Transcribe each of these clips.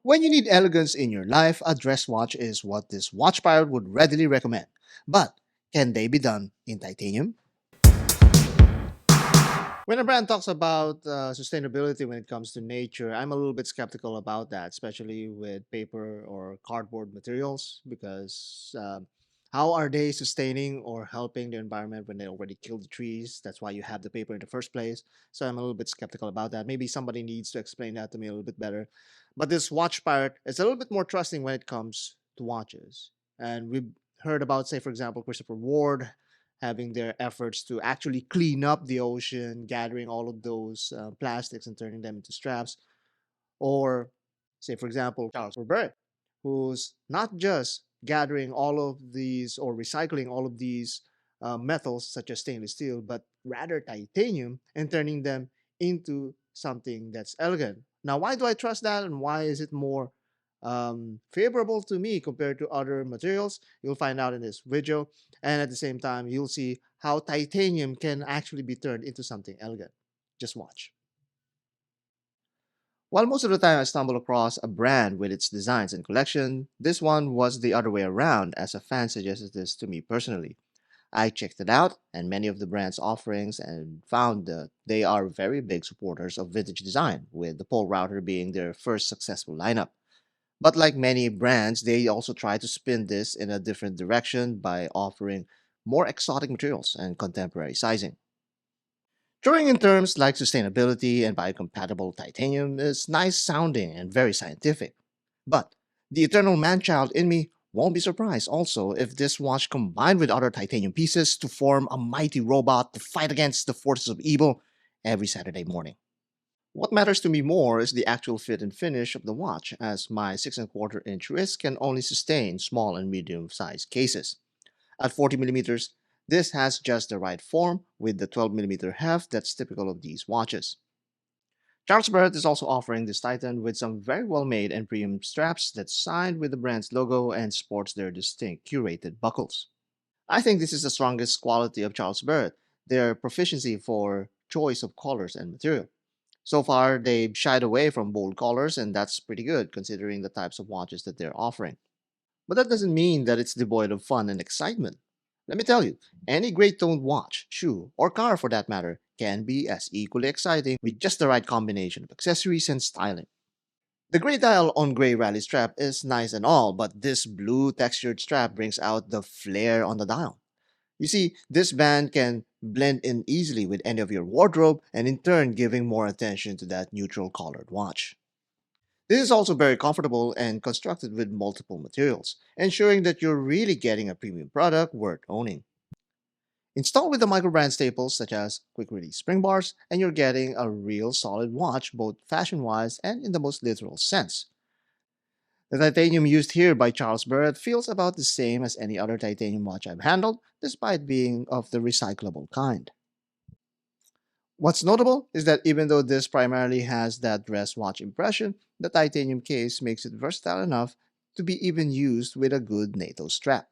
When you need elegance in your life, a dress watch is what this watch pirate would readily recommend. But can they be done in titanium? When a brand talks about sustainability when it comes to nature, I'm a little bit skeptical about that, especially with paper or cardboard materials, because how are they sustaining or helping the environment when they already killed the trees? That's why you have the paper in the first place. So I'm a little bit skeptical about that. Maybe somebody needs to explain that to me a little bit better. But this watch pirate is a little bit more trusting when it comes to watches. And we've heard about, say, for example, Christopher Ward having their efforts to actually clean up the ocean, gathering all of those plastics and turning them into straps. Or, say, for example, Charles Berret, who's not just gathering all of these or recycling all of these metals, such as stainless steel, but rather titanium and turning them into something that's elegant. Now, why do I trust that and why is it more favorable to me compared to other materials? You'll find out in this video. And at the same time, you'll see how titanium can actually be turned into something elegant. Just watch. While most of the time I stumble across a brand with its designs and collection, this one was the other way around as a fan suggested this to me personally. I checked it out and many of the brand's offerings and found that they are very big supporters of vintage design, with the pole router being their first successful lineup. But like many brands, they also try to spin this in a different direction by offering more exotic materials and contemporary sizing. Drawing in terms like sustainability and biocompatible titanium is nice sounding and very scientific. But the eternal man-child in me won't be surprised also if this watch combined with other titanium pieces to form a mighty robot to fight against the forces of evil every Saturday morning. What matters to me more is the actual fit and finish of the watch, as my 6.25 inch wrist can only sustain small and medium sized cases. At 40 millimeters, this has just the right form with the 12 millimeter heft that's typical of these watches. Charles Berret is also offering this Titan with some very well made and premium straps that's signed with the brand's logo and sports their distinct curated buckles. I think this is the strongest quality of Charles Berret, their proficiency for choice of colors and material. So far, they've shied away from bold colors, and that's pretty good considering the types of watches that they're offering. But that doesn't mean that it's devoid of fun and excitement. Let me tell you, any great toned watch, shoe, or car for that matter can be as equally exciting with just the right combination of accessories and styling. The gray dial on gray rally strap is nice and all, but this blue textured strap brings out the flair on the dial. You see, this band can blend in easily with any of your wardrobe and in turn giving more attention to that neutral colored watch. This is also very comfortable and constructed with multiple materials, ensuring that you're really getting a premium product worth owning. Installed with the microbrand staples such as quick release spring bars, and you're getting a real solid watch both fashion wise and in the most literal sense. The titanium used here by Charles Berret feels about the same as any other titanium watch I've handled, despite being of the recyclable kind. What's notable is that even though this primarily has that dress watch impression, the titanium case makes it versatile enough to be even used with a good NATO strap.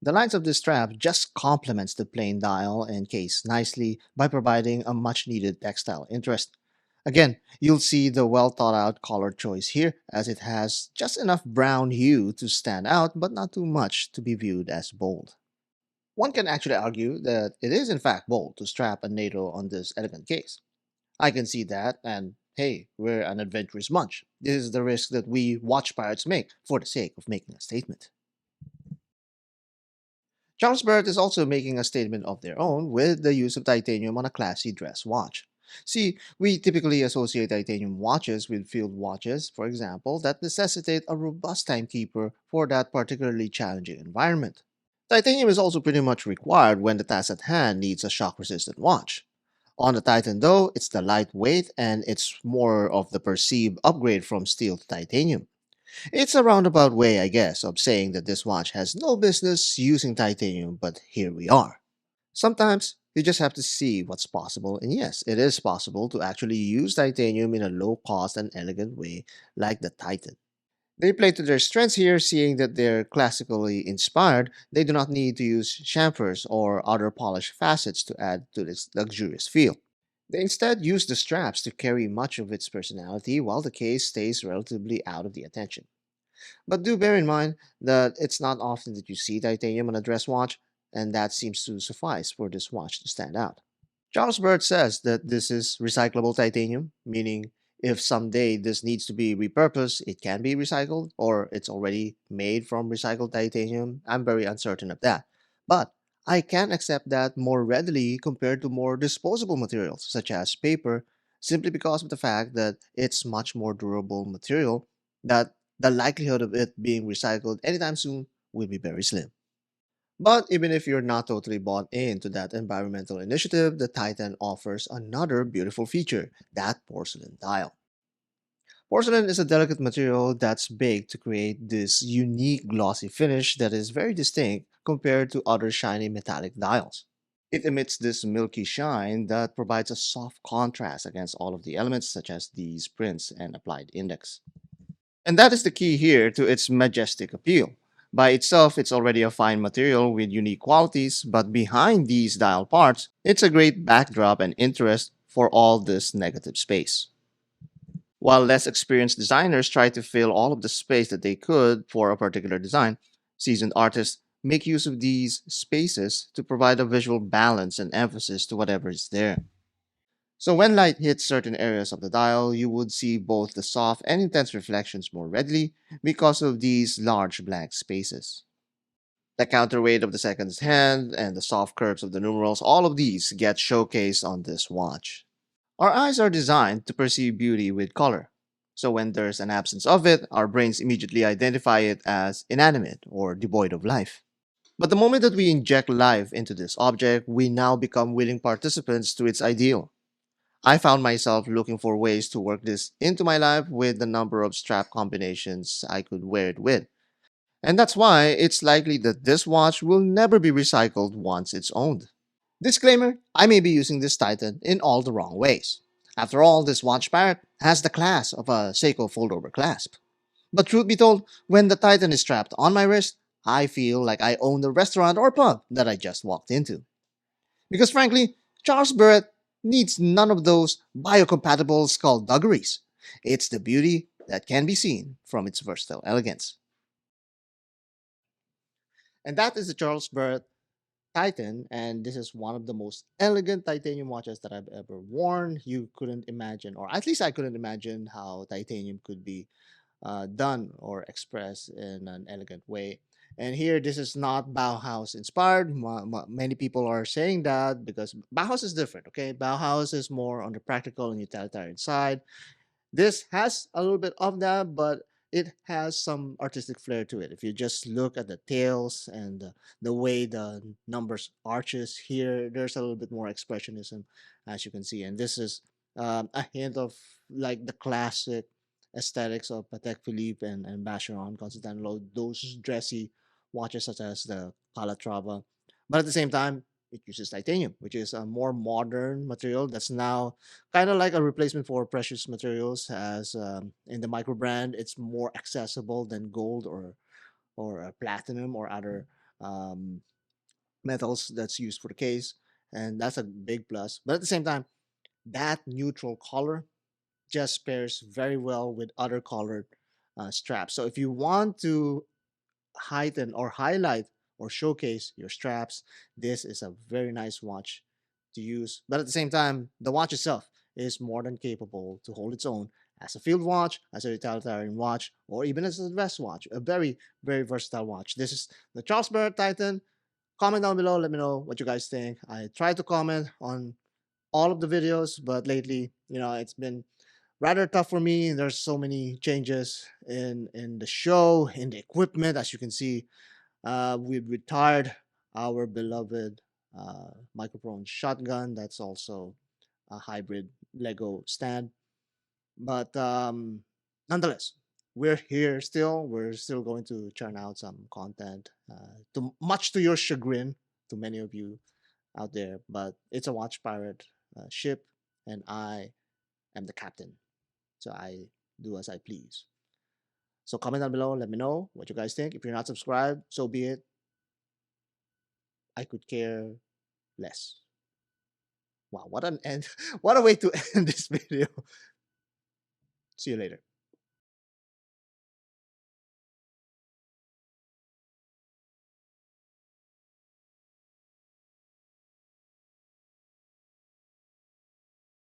The lines of this strap just complements the plain dial and case nicely by providing a much needed textile interest. Again, you'll see the well thought out color choice here as it has just enough brown hue to stand out but not too much to be viewed as bold. One can actually argue that it is in fact bold to strap a NATO on this elegant case. I can see that, and hey, we're an adventurous bunch. This is the risk that we watch pirates make for the sake of making a statement. Charles Berret is also making a statement of their own with the use of titanium on a classy dress watch. See, we typically associate titanium watches with field watches, for example, that necessitate a robust timekeeper for that particularly challenging environment. Titanium is also pretty much required when the task at hand needs a shock resistant watch. On the Titan, though, it's the lightweight and it's more of the perceived upgrade from steel to titanium. It's a roundabout way, I guess, of saying that this watch has no business using titanium, but here we are. Sometimes you just have to see what's possible, and yes, it is possible to actually use titanium in a low cost and elegant way like the Titan. They play to their strengths here, seeing that they're classically inspired. They do not need to use chamfers or other polished facets to add to this luxurious feel. They instead use the straps to carry much of its personality while the case stays relatively out of the attention. But do bear in mind that it's not often that you see titanium on a dress watch, and that seems to suffice for this watch to stand out. Charles Berret says that this is recyclable titanium, meaning if someday this needs to be repurposed, it can be recycled, or it's already made from recycled titanium. I'm very uncertain of that. But I can accept that more readily compared to more disposable materials, such as paper, simply because of the fact that it's much more durable material, that the likelihood of it being recycled anytime soon will be very slim. But even if you're not totally bought into that environmental initiative, the Titan offers another beautiful feature, that porcelain dial. Porcelain is a delicate material that's baked to create this unique glossy finish that is very distinct compared to other shiny metallic dials. It emits this milky shine that provides a soft contrast against all of the elements such as these prints and applied index. And that is the key here to its majestic appeal. By itself, it's already a fine material with unique qualities, but behind these dial parts, it's a great backdrop and interest for all this negative space. While less experienced designers try to fill all of the space that they could for a particular design, seasoned artists make use of these spaces to provide a visual balance and emphasis to whatever is there. So when light hits certain areas of the dial, you would see both the soft and intense reflections more readily because of these large blank spaces. The counterweight of the second's hand and the soft curves of the numerals, all of these get showcased on this watch. Our eyes are designed to perceive beauty with color. So when there's an absence of it, our brains immediately identify it as inanimate or devoid of life. But the moment that we inject life into this object, we now become willing participants to its ideal. I found myself looking for ways to work this into my life with the number of strap combinations I could wear it with. And that's why it's likely that this watch will never be recycled once it's owned. Disclaimer, I may be using this Titan in all the wrong ways. After all, this watch parrot has the class of a Seiko foldover clasp. But truth be told, when the Titan is strapped on my wrist, I feel like I own the restaurant or pub that I just walked into. Because frankly, Charles Berret needs none of those biocompatible skullduggeries. It's the beauty that can be seen from its versatile elegance. And that is the Charles Berret Titan, and this is one of the most elegant titanium watches that I've ever worn. You couldn't imagine, or at least I couldn't imagine, how titanium could be done or expressed in an elegant way. And here, this is not Bauhaus inspired. Many people are saying that because Bauhaus is different. Okay, Bauhaus is more on the practical and utilitarian side. This has a little bit of that, but it has some artistic flair to it. If you just look at the tails and the way the numbers arches here, there's a little bit more expressionism, as you can see. And this is a hint of like the classic aesthetics of Patek Philippe and Vacheron Constantinople, those dressy watches such as the Calatrava. But at the same time, it uses titanium, which is a more modern material that's now kind of like a replacement for precious materials. As in the microbrand, it's more accessible than gold or platinum or other um, metals that's used for the case, and that's a big plus. But at the same time, that neutral color just pairs very well with other colored straps. So if you want to heighten or highlight or showcase your straps, this is a very nice watch to use. But at the same time, the watch itself is more than capable to hold its own as a field watch, as a utilitarian watch, or even as a dress watch. A very, very versatile watch. This is the Charles Berret Titan. Comment down below. Let me know what you guys think. I try to comment on all of the videos, but lately, it's been rather tough for me. There's so many changes in the show, in the equipment. As you can see, we've retired our beloved microphone shotgun. That's also a hybrid Lego stand. But nonetheless, we're here still. We're still going to churn out some content, much to your chagrin, to many of you out there. But it's a watch pirate ship, and I am the captain. So I do as I please. So comment down below. Let me know what you guys think. If you're not subscribed, so be it. I could care less. Wow, what an end! What a way to end this video. See you later.